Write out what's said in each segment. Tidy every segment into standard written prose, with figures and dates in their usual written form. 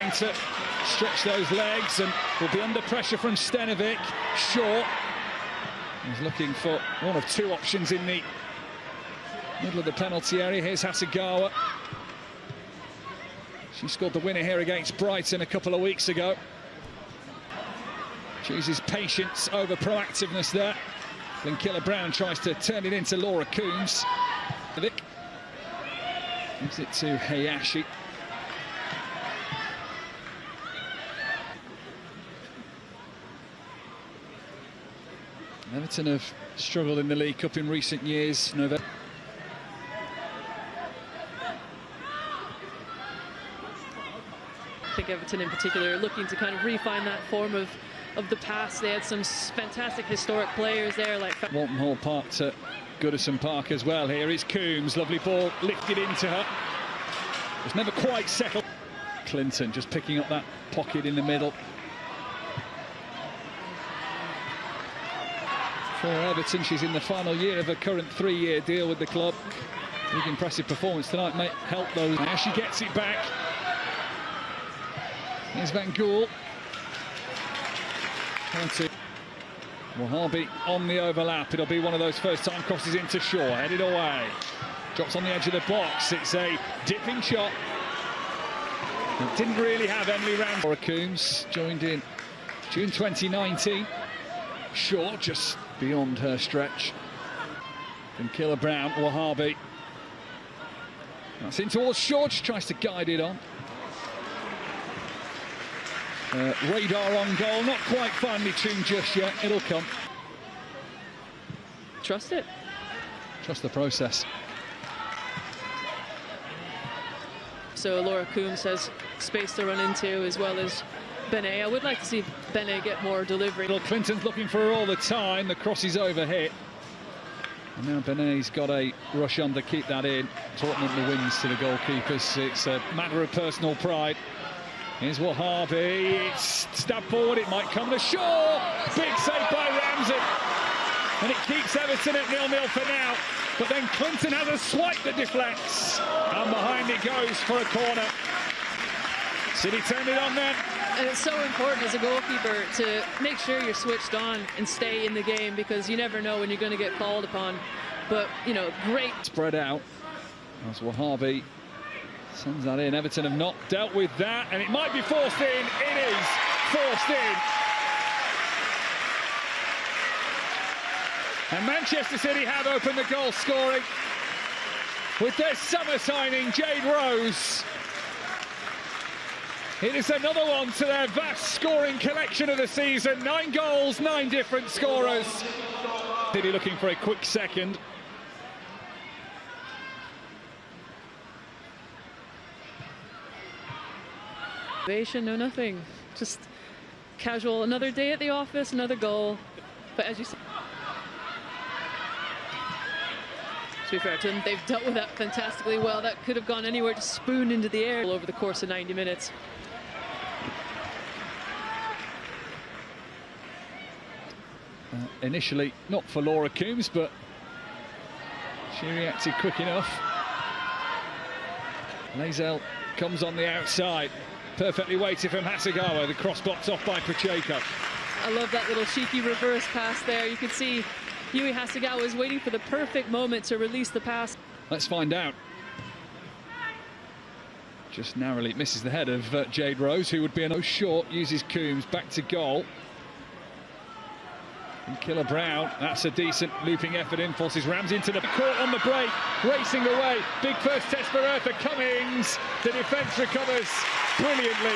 trying to stretch those legs and will be under pressure from Stenovic. Short. He's looking for one of two options in the middle of the penalty area. Here's Hasegawa. She scored the winner here against Brighton a couple of weeks ago. Chooses patience over proactiveness there. Linkilla Brown tries to turn it into Laura Coombs. Gives it to Hayashi. Everton have struggled in the League Cup in recent years. I think Everton in particular are looking to kind of refine that form of the past. They had some fantastic historic players there like Walton Hall Park to Goodison Park as well. Here is Coombs, lovely ball lifted into her. It's never quite settled. Clinton just picking up that pocket in the middle. For Everton, she's in the final year of her current 3-year deal with the club. Big impressive performance tonight may help those. Now she gets it back. Here's Van Gool. Wahabi on the overlap. It'll be one of those first-time crosses into Shaw. Headed away. Drops on the edge of the box. It's a dipping shot. It didn't really have Emily Rand. Laura Coombs joined in June 2019. Shaw just beyond her stretch. Linkilla Brown, Wahabi. That's in towards Shaw. She tries to guide it on. Radar on goal, not quite finely tuned just yet. It'll come. Trust it. Trust the process. So Laura Coombs has space to run into as well as Benet. I would like to see Benet get more delivery. Clinton's looking for her all the time. The cross is overhit. And now Benet's got a rush on to keep that in. Ultimately wins to the goalkeepers. It's a matter of personal pride. Here's Wahabi, it's stabbed forward, it might come to Shaw. Big save by Ramsey. And it keeps Everton at 0-0 for now. But then Clinton has a swipe that deflects. And behind it goes for a corner. City turned it on then. And it's so important as a goalkeeper to make sure you're switched on and stay in the game, because you never know when you're going to get called upon. But, you know, great. Spread out. That's Wahabi. Sends that in. Everton have not dealt with that, and it might be forced in. It is forced in. And Manchester City have opened the goal scoring with their summer signing, Jade Rose. It is another one to their vast scoring collection of the season. 9 goals, 9 different scorers. City looking for a quick second. No, nothing. Just casual. Another day at the office, another goal. But as you said, to be fair to them, they've dealt with that fantastically well. That could have gone anywhere, just spooned into the air over the course of 90 minutes. Initially, not for Laura Coombs, but she reacted quick enough. Lazel comes on the outside. Perfectly weighted from Hasegawa. The cross box off by Pacheco. I love that little cheeky reverse pass there. You can see Yui Hasegawa is waiting for the perfect moment to release the pass. Let's find out. Just narrowly misses the head of Jade Rose, who would be a no short. Uses Coombs back to goal. Linkilla Brown, that's a decent looping effort in, forces Ramsey into the court on the break, racing away. Big first test for Eartha Cummings. The defence recovers brilliantly.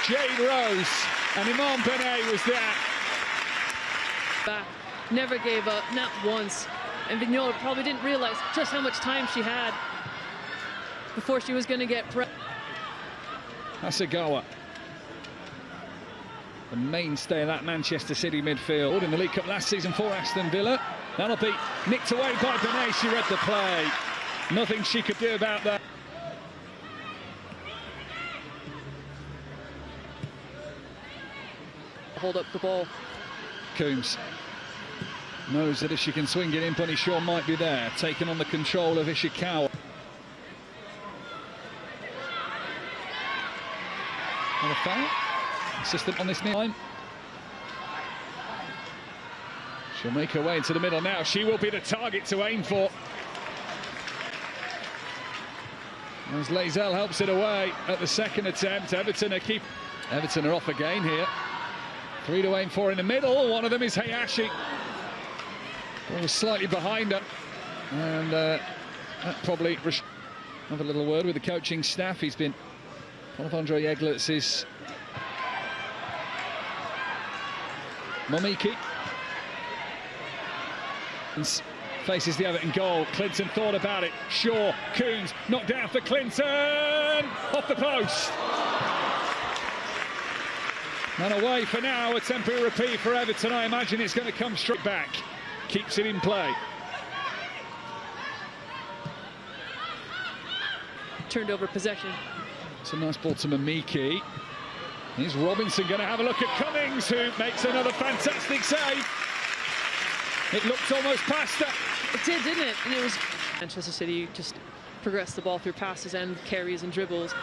Jade Rose and Iman Benet was there. Back, never gave up, not once. And Vignola probably didn't realise just how much time she had before she was going to get Hasegawa, the mainstay of that Manchester City midfield in the League Cup last season for Aston Villa. That'll be nicked away by Benet. She read the play. Nothing she could do about that. Hold up the ball. Coombs knows that if she can swing it in, Bunny Shaw might be there, taking on the control of Ishikawa. Not a foul. Assistant on this time. She'll make her way into the middle now. She will be the target to aim for. As Lazell helps it away at the second attempt. Everton are off again here. 3 to aim for in the middle. One of them is Hayashi. Ball was slightly behind her. And that probably have a little word with the coaching staff. He's been one of Andre Eglert's Momiki faces the Everton goal. Clinton thought about it. Shaw, Coombs, knocked down for Clinton. Off the post. And away for now. A temporary repeat for Everton. I imagine it's going to come straight back. Keeps it in play. Turned over possession. It's a nice ball to Momiki. Here's Robinson going to have a look at Cummings, who makes another fantastic save. It looked almost past her. It did, didn't it? And it was Manchester City just progressed the ball through passes and carries and dribbles.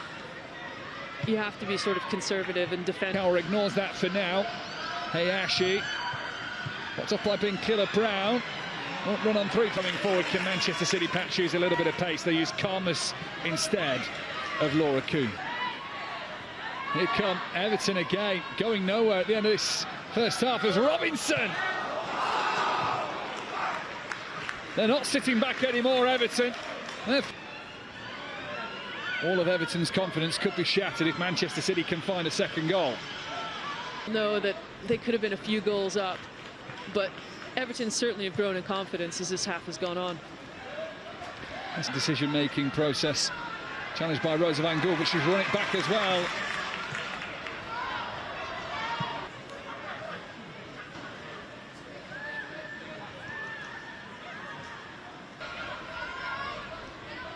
You have to be sort of conservative and defend. Power ignores that for now. Hayashi. What's up by Binkiller Brown. Won't run on 3 coming forward. Can Manchester City perhaps use a little bit of pace? They use calmness instead of Laura Kuhn. Here come Everton again, going nowhere at the end of this first half as Robinson. They're not sitting back anymore, Everton. All of Everton's confidence could be shattered if Manchester City can find a second goal. Know that they could have been a few goals up, but Everton certainly have grown in confidence as this half has gone on. That's a decision-making process. Challenged by Rosa van Gool, but she's run it back as well.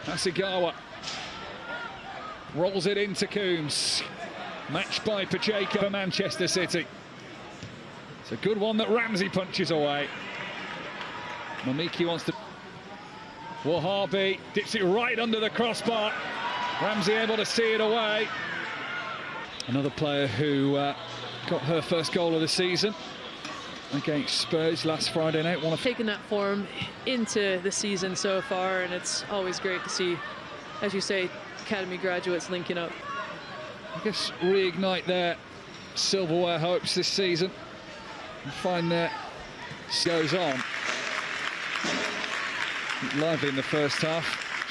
Hasegawa rolls it into Coombs. Matched by Pacheco for Manchester City. It's a good one that Ramsey punches away. Momiki wants to... Wahabi dips it right under the crossbar. Ramsey able to see it away. Another player who got her first goal of the season against Spurs last Friday night. Taken that form into the season so far, and it's always great to see, as you say, academy graduates linking up. I guess reignite their silverware hopes this season and find that goes on. Lively in the first half.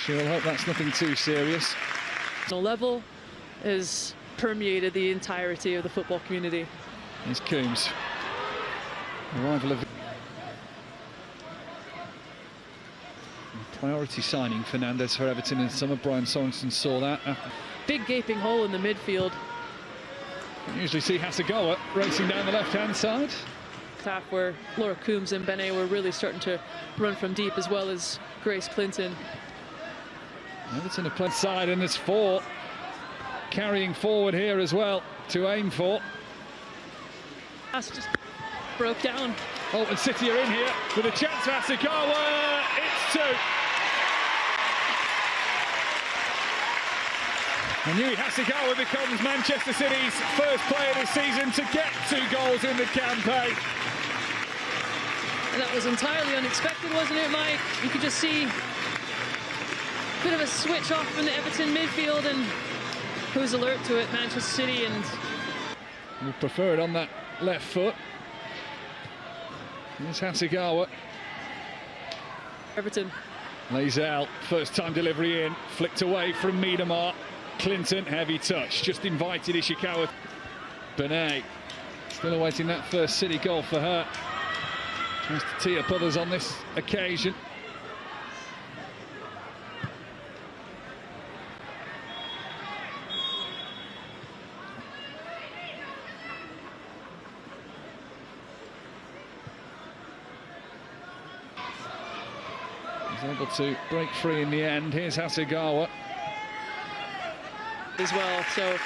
She'll hope that's nothing too serious. The level has permeated the entirety of the football community. Here's Coombs. Arrival of priority signing Fernandez for Everton in summer. Brian Sorensen saw that. Big gaping hole in the midfield. You usually see Hasegawa racing down the left-hand side. Half where Laura Coombs and Benet were really starting to run from deep, as well as Grace Clinton. Everton have played side, and there's 4 carrying forward here as well to aim for. That's just broke down. Oh, and City are in here with a chance for Hasegawa. It's 2. And Yui Hasegawa becomes Manchester City's first player this season to get 2 goals in the campaign. And that was entirely unexpected, wasn't it, Mike? You could just see a bit of a switch off from the Everton midfield, and who's alert to it? Manchester City, and we prefer it on that left foot. Here's Hasegawa. Everton. Lazell, first time delivery in, flicked away from Miedemar. Clinton, heavy touch, just invited Ishikawa. Benet, still awaiting that first City goal for her. Tries to tee up others on this occasion. He's able to break free in the end. Here's Hasegawa. As well, so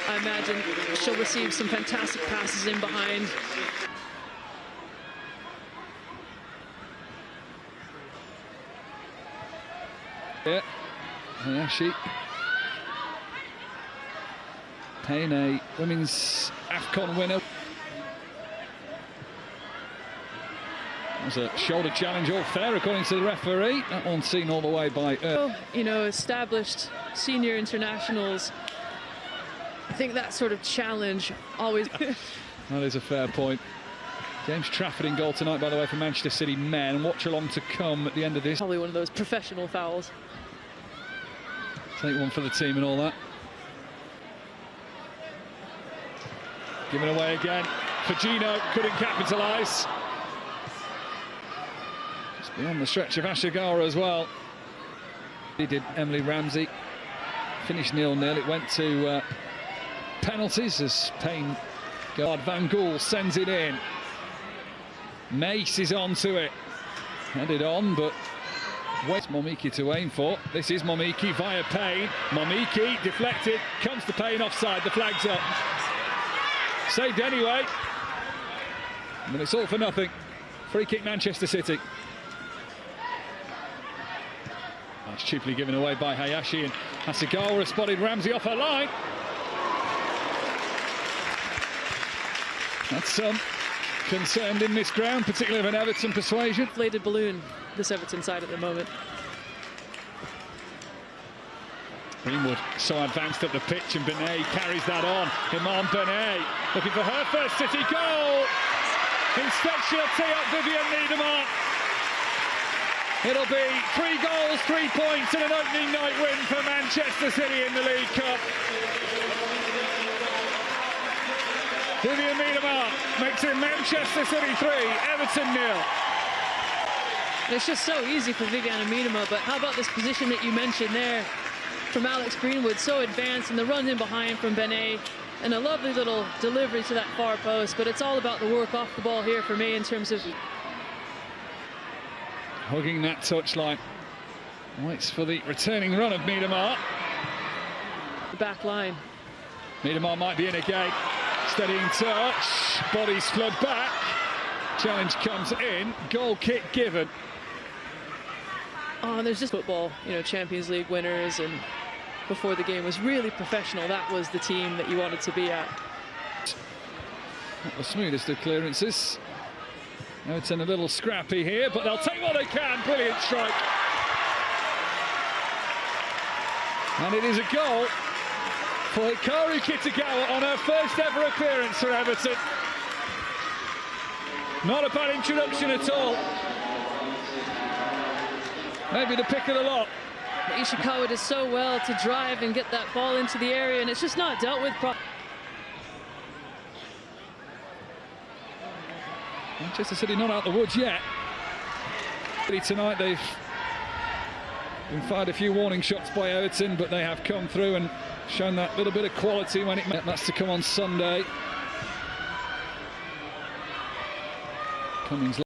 I imagine she'll receive some fantastic passes in behind. Yeah, Hayashi Payne, a women's AFCON winner. That was a shoulder challenge, all fair according to the referee. That one seen all the way by you know, established senior internationals. I think that sort of challenge always... That is a fair point. James Trafford in goal tonight, by the way, for Manchester City men. Watch along to come at the end of this. Probably one of those professional fouls. Take one for the team and all that. Given away again. Fagino couldn't capitalise. Just beyond the stretch of Ashigara as well. He did Emily Ramsey. Finished 0-0. It went to penalties as Payne... God, Van Gool sends it in. Mace is onto it. Headed on, but waits Momiki to aim for. This is Momiki via Payne. Momiki deflected, comes to Payne offside, the flag's up. Saved anyway. But it's all for nothing. Free kick Manchester City. That's cheaply given away by Hayashi, and Hasegawa spotted Ramsey off her line. That's concerned in this ground, particularly of an Everton persuasion. Inflated balloon, this Everton side at the moment. Greenwood so advanced up the pitch, and Benet carries that on. Iman Benet looking for her first City goal. Instead she'll tee up Vivian Miedema. It'll be 3 goals, 3 points and an opening night win for Manchester City in the League Cup. Vivian Miedema makes it Manchester City 3, Everton 0. It's just so easy for Vivian Miedema, but how about this position that you mentioned there from Alex Greenwood, so advanced, and the run in behind from Benet, and a lovely little delivery to that far post, but it's all about the work off the ball here for me in terms of... Hugging that touchline. Waits for the returning run of Miedema. The back line. Miedema might be in again. Steadying touch, bodies flood back, challenge comes in, goal kick given. Oh, there's just football, you know, Champions League winners, and before the game was really professional. That was the team that you wanted to be at. Not the smoothest of clearances. Everton a little scrappy here, but they'll take what they can. Brilliant strike. And it is a goal for Hikaru Kitagawa on her first ever appearance for Everton. Not a bad introduction at all. Maybe the pick of the lot. Ishikawa does so well to drive and get that ball into the area, and it's just not dealt with properly. Manchester City not out the woods yet. Tonight they've been fired a few warning shots by Everton, but they have come through and shown that little bit of quality when it met. That's to come on Sunday. Cummings